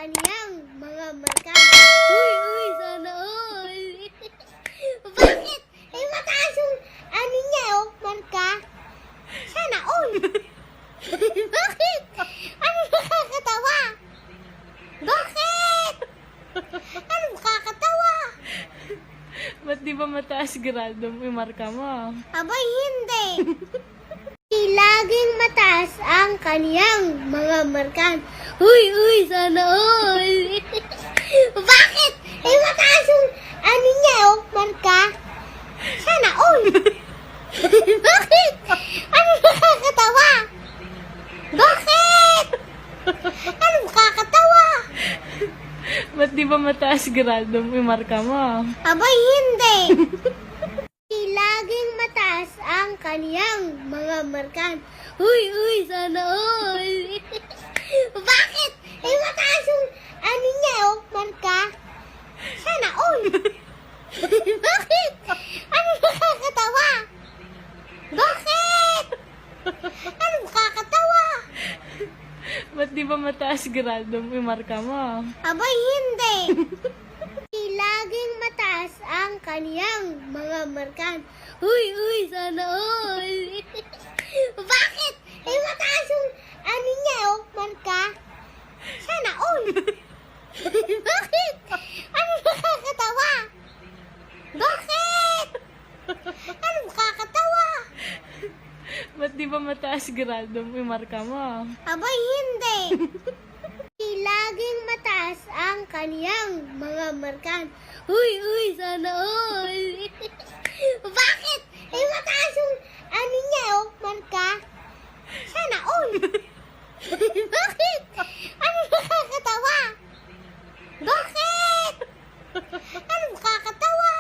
kaniyang mga marka. Uy, sana all. Bakit? Eh, mataas yung ano niya, oh, marka. Sana all. Bakit? Ano nakakatawa? Bakit? Ano nakakatawa? Ba't di ba mataas grado yung marka mo? Abay, hindi. Laging mataas ang kaniyang mga markan. Uy, sana all. Bakit? Eh, mataas yung ano niya, oh, marka. Sana all. Bakit? Ano nakakatawa? Bakit? Ano nakakatawa? Ba't di ba mataas grado yung marka mo? Abay, hindi. Laging mataas ang kaniyang mga markan. Uy, sana all. Bakit? Eh, mataas yung ano niya, oh, marka. Sana all. Bakit? Ano nakakatawa? Bakit? Ano nakakatawa? Ba't di ba mataas grado yung marka mo? Abay, hindi. Laging mataas ang kaniyang mga markan. Uy, sana all. Bakit? Eh, mataas yung ano niya, oh, marka. Sana all. Bakit? Ano nakakatawa? Bakit? Ano nakakatawa? Ba't di ba mataas grado yung marka mo? Abay, hindi. Laging mataas ang kaniyang mga markan. Uy, sana all. Bakit? Eh, mataas yung ano niya, oh, marka. Sana all. Bakit? Ano nakakatawa? Bakit? Ano nakakatawa?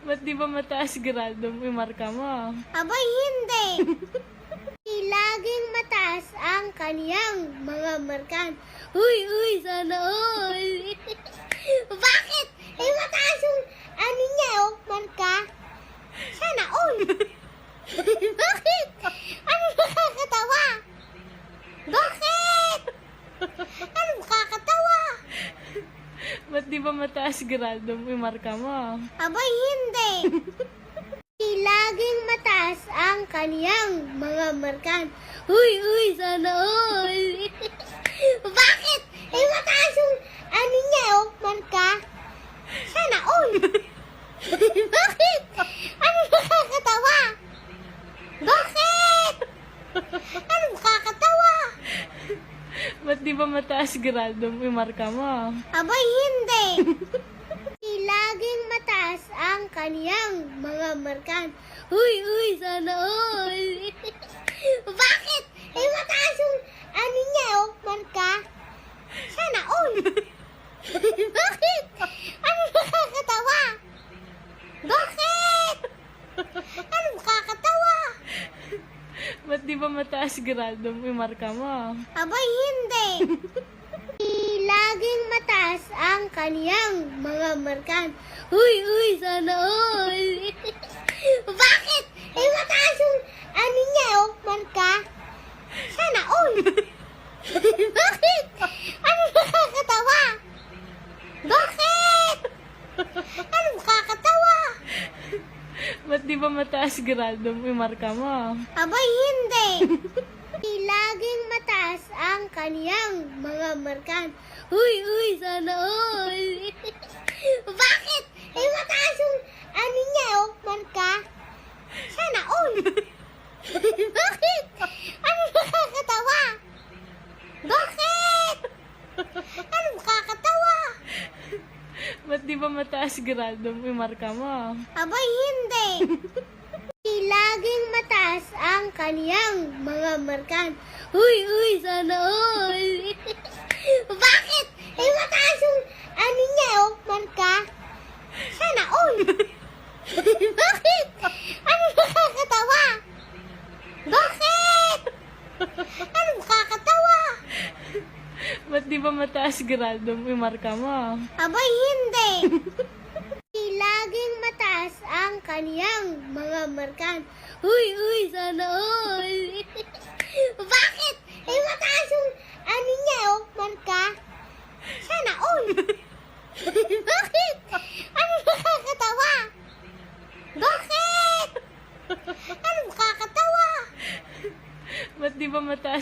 Ba't di ba mataas grado yung marka mo? Abay, hindi. Laging mataas ang kaniyang mga markan. Uy, sana all. Bakit? Eh, mataas yung ano niya, oh, marka. Sana all. Bakit? Ano nakakatawa? Bakit? Ano nakakatawa? Ba't di ba mataas grado yung marka mo? Abay, hindi. Laging mataas ang kaniyang mga markan. Uy, sana all. Bakit? Eh, mataas yung ano niya, oh, marka. Sana all. Bakit? Ano nakakatawa? Bakit? Ano nakakatawa? Ba't di ba mataas grado yung marka mo? Abay, hindi. Laging mataas ang kaniyang mga markan. Uy, sana all. Bakit? Eh, mataas yung ano niya, oh, marka. Sana all. Bakit? Ano nakakatawa? Bakit? Ano nakakatawa? Ba't di ba mataas grado yung marka mo? Abay, hindi. Laging mataas ang kaniyang mga markan. Uy, sana all. Bakit? Eh, mataas yung ano niya, oh, marka. Sana all. Bakit? Ano nakakatawa? Bakit? Ano nakakatawa? Ba't di ba mataas grado yung marka mo? Abay, hindi. Laging mataas ang kaniyang mga markan. Uy, sana all. Bakit? Eh, mataas yung ano niya, oh, marka. Sana all. Bakit? Ano nakakatawa? Bakit? Ano nakakatawa? Ba't di ba mataas grado yung marka mo? Abay, hindi. Laging mataas ang kaniyang mga markan. Uy, sana all. Bakit? Eh, mataas yung ano niya, oh, marka. Sana all. Bakit? Ano nakakatawa? Bakit? Ano nakakatawa? Ba't di ba mataas grado yung marka mo? Abay, hindi. Laging mataas ang kaniyang mga markan. Uy, sana all. Bakit? Eh, mataas yung ano niya, oh, marka.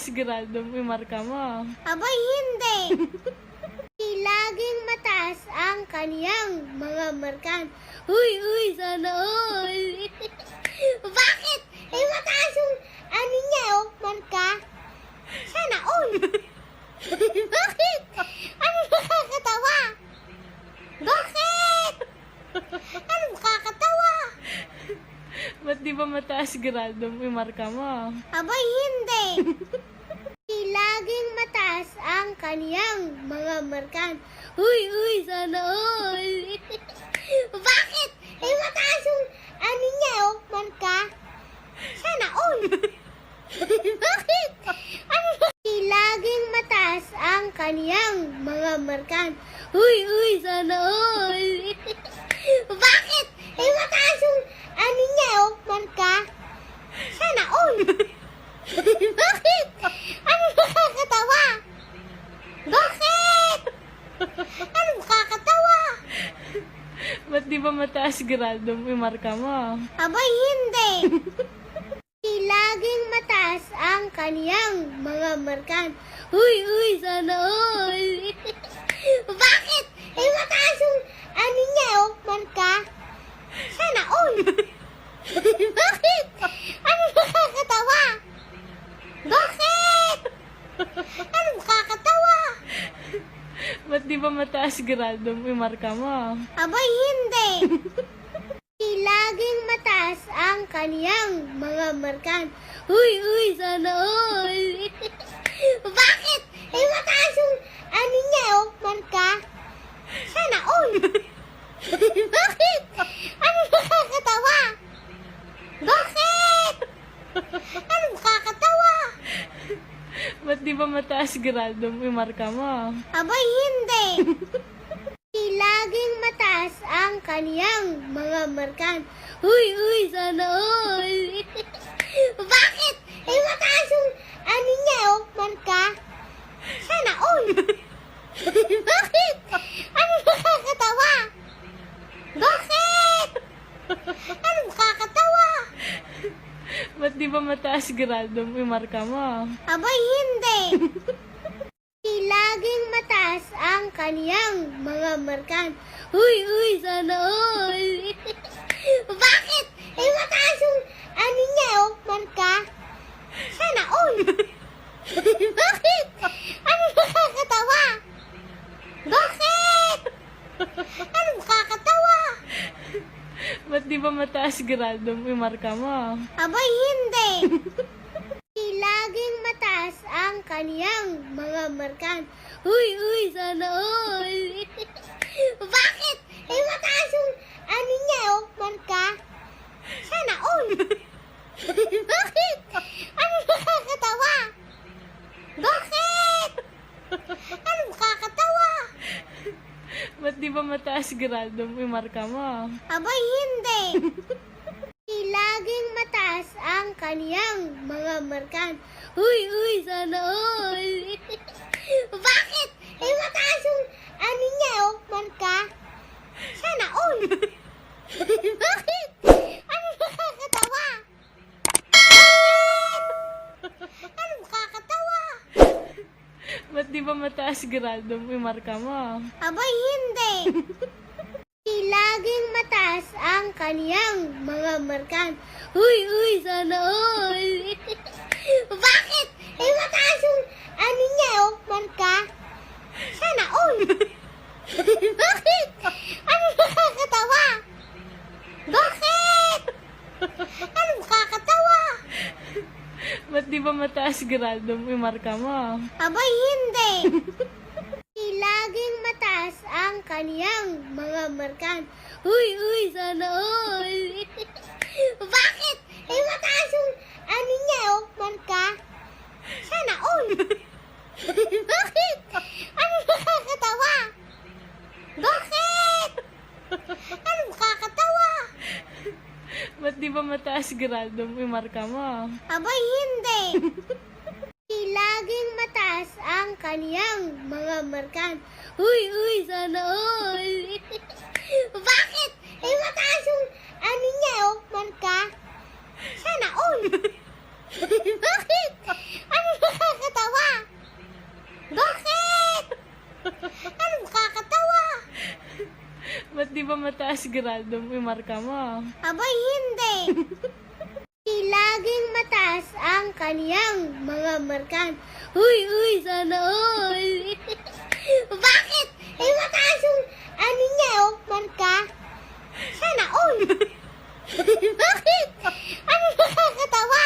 mataas grado yung marka mo. Abay, hindi. Laging mataas ang kaniyang mga markan. Uy, sana all. Bakit? Mataas yung ano niya, marka. Sana all. Bakit? Ano nakakatawa? Bakit? Ano nakakatawa? Ba't di ba mataas grado yung marka mo? Abay, hindi. Laging mataas ang kaniyang mga markan. Uy, sana all. Bakit? Mataas yung ano niya, marka. Sana all. Bakit? Ano? Laging mataas ang kaniyang mga markan. Uy, sana all. Bakit? Mataas yung ano niya, marka. Sana all. Bakit? Ano nakakatawa? Bakit? Ano nakakatawa? Ba't di ba mataas grado yung marka mo? Abay, hindi. Laging mataas ang kaniyang mga markan. Uy, sana all. Bakit? Mataas yung ano niya, marka. Sana all. Bakit? Ano nakakatawa? Bakit? Ano nakakatawa? Ba't di ba mataas grado yung marka mo? Abay, hindi. Laging mataas ang kaniyang mga markan. Uy, sana all. Bakit? Mataas yung ano niya, marka. Sana all. Bakit? Ano nakakatawa? Bakit? Ano nakakatawa? Ba't di ba mataas grado yung marka mo? Abay, hindi. Laging mataas ang kaniyang mga markan. Uy, sana all. Bakit? Mataas yung ano niya, marka. Sana all. Bakit? Ano nakakatawa? Bakit? Ano nakakatawa? Ba't di ba mataas grado yung marka mo? Abay, hindi. Laging mataas ang kaniyang mga markan. Uy, sana all. Bakit? Mataas yung ano niya, marka. Sana all. Bakit? Ano nakakatawa? Bakit? Ano nakakatawa? Ba't di ba mataas grado yung marka mo? Abay, hindi. Laging mataas ang kaniyang mga markan. Uy, sana all. Bakit? Mataas yung ano niya, marka. Sana all. Bakit? Ano nakakatawa? Bakit? Ano nakakatawa? Ba't di ba mataas grado yung marka mo? Abay, hindi. Laging mataas ang kaniyang mga markan. Uy, sana all. Bakit? Mataas yung ano niya, marka. Sana all. Bakit? Ano nakakatawa? Bakit? Ano nakakatawa? Ba't di ba mataas grado yung marka mo? Abay, hindi. Laging mataas ang kaniyang mga markan. Uy, sana all. Bakit? Mataas yung ano niya, marka. Sana all. Bakit? Ano nakakatawa? Bakit? Ano nakakatawa? Ba't di ba mataas grado yung marka mo? Abay, hindi. Laging mataas ang kaniyang mga markan. Uy, sana all. Bakit? Mataas yung ano niya, marka. Sana all. Bakit? Ano nakakatawa? Bakit? Ano nakakatawa? Ba't di ba mataas grado yung marka mo? Abay, hindi. Laging mataas ang kaniyang mga markan. Uy, sana all. Bakit? Mataas yung ano niya, marka. Sana all. Bakit? Ano nakakatawa? Bakit? Ano nakakatawa? Ba't di ba mataas grado yung marka mo? Abay, hindi. Laging mataas ang kaniyang mga markan. Uy, sana all. Bakit? Mataas yung ano niya, marka. Sana all. Bakit? Ano nakakatawa?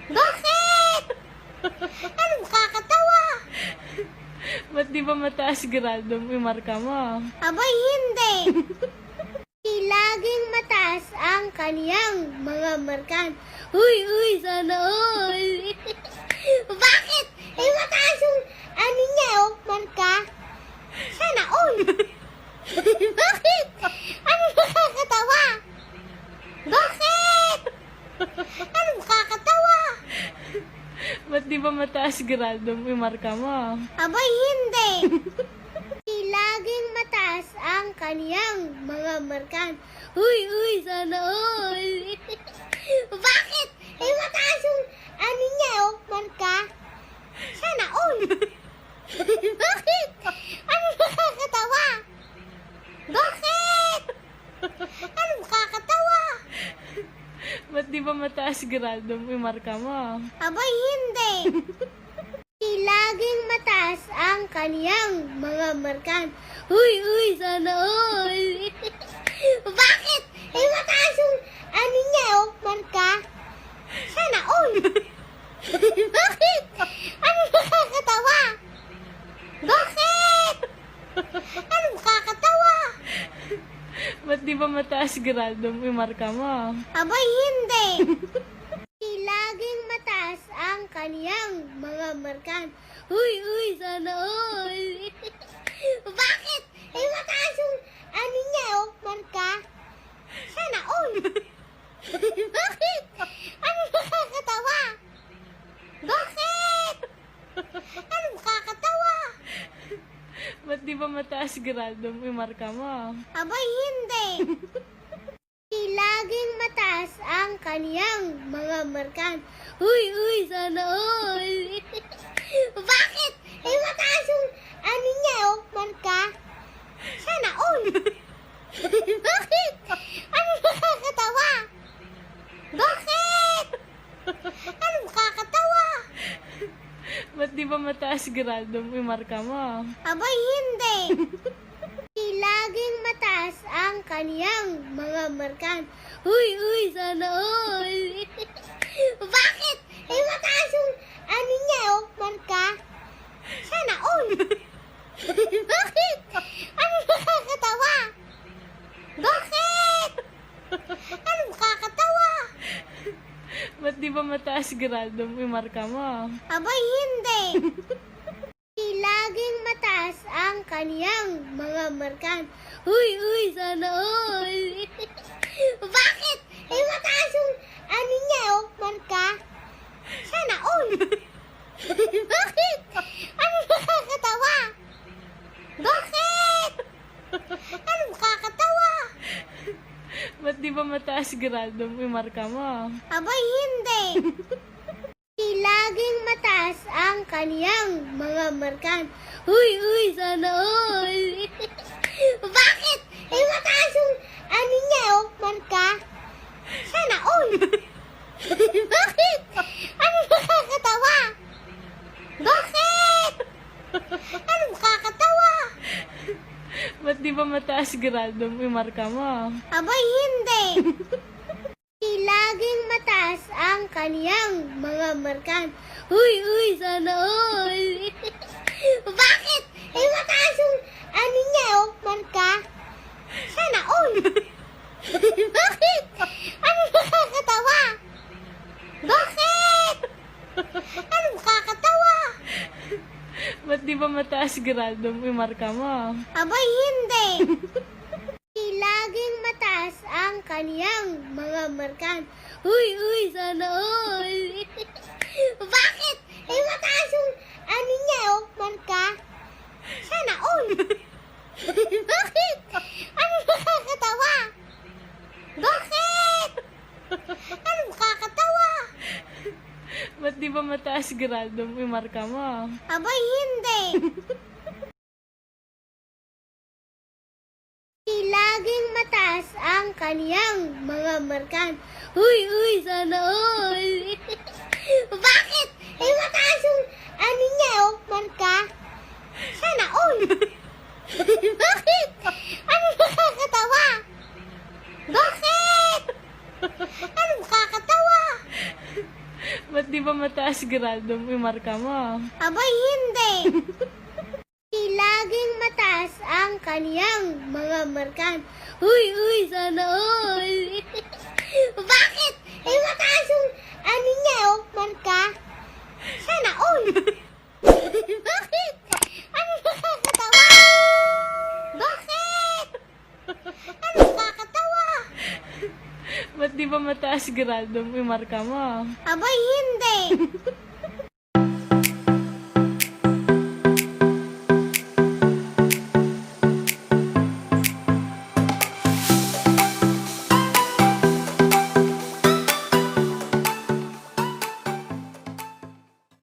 Bakit? Ano nakakatawa? Ba't di ba mataas grado yung marka mo? Abay, hindi. Laging mataas ang kaniyang mga markan. Uy, sana all. Bakit? Mataas yung ano niya, marka. Sana all. Bakit? Ano nakakatawa? Bakit? Ano nakakatawa? Ba't di ba mataas grado yung marka mo? Abay, hindi. Laging mataas ang kaniyang mga markan. Uy, sana all. Bakit? Mataas yung ano niya, marka. Sana all. Bakit? Ano nakakatawa? Bakit? Ano nakakatawa? Ba't di ba mataas grado yung marka mo? Abay, hindi. Laging mataas ang kaniyang mga markan. Uy, sana all. Bakit? Mataas yung ano niya, marka. Sana all. Bakit? Ano nakakatawa? Bakit? Ano nakakatawa? Ba't di ba mataas grado yung marka mo? Abay, hindi. Laging mataas ang kaniyang mga markan. Uy, sana all. Bakit? Mataas yung ano niya, marka. Sana all. Bakit? Ano nakakatawa? Bakit? Ano nakakatawa? Ba't di ba mataas grado yung marka mo? Abay, hindi. Laging mataas ang kaniyang mga markan. Uy, sana all. Bakit? Mataas yung ano niya, marka. Sana all. Bakit? Ano nakakatawa? Bakit? Ano nakakatawa? Ba't di ba mataas grado yung marka mo? Abay, hindi. Laging mataas ang kaniyang mga markan. Uy, sana all. Bakit? Mataas yung ano niya, marka. Sana all. Bakit? Ano nakakatawa? Bakit? Ano nakakatawa? Ba't di ba mataas grado yung marka mo? Abay, hindi. Laging mataas ang kaniyang mga markan. Uy, sana all. Bakit? Mataas yung ano niya, marka. Sana all. Bakit? Ano nakakatawa? Bakit? Ano nakakatawa? Ba't di ba mataas grado yung marka mo? Abay, hindi. Laging mataas ang kaniyang mga markan. Uy, sana all. Bakit? Mataas yung ano niya, marka. Sana all. Bakit? Ano nakakatawa? Bakit? Ano nakakatawa? Ba't di ba mataas grado yung marka mo? Abay, hindi. Laging mataas ang kaniyang mga markan. Uy, sana all. Bakit? Mataas yung ano niya, marka. Sana all. Bakit? Ano nakakatawa? Bakit? Ano nakakatawa? Ba't di ba mataas grado yung marka mo? Abay, hindi. Laging mataas ang kaniyang mga markan. Uy, sana all. Bakit? Mataas yung ano niya, marka. Sana all. Bakit? Ano nakakatawa? Bakit? Ano nakakatawa? Geraldo, yung marka mo. Abay, hindi. Laging mataas ang kaniyang mga markan. Uy, sana all. Bakit? Mataas yung ano niya, marka. Sana all. Bakit? Ano nakakatawa? Bakit? Ano nakakatawa? Ba't di ba mataas, Geraldo, yung marka mo? Abay, hindi. Laging mataas ang kaniyang mga markan. Uy, sana all. Bakit? Mataas yung ano niya, marka. Sana all. Bakit? Ano nakakatawa? Bakit? Ano nakakatawa? Ba't di ba mataas, Geraldo, yung marka mo? Abay, hindi.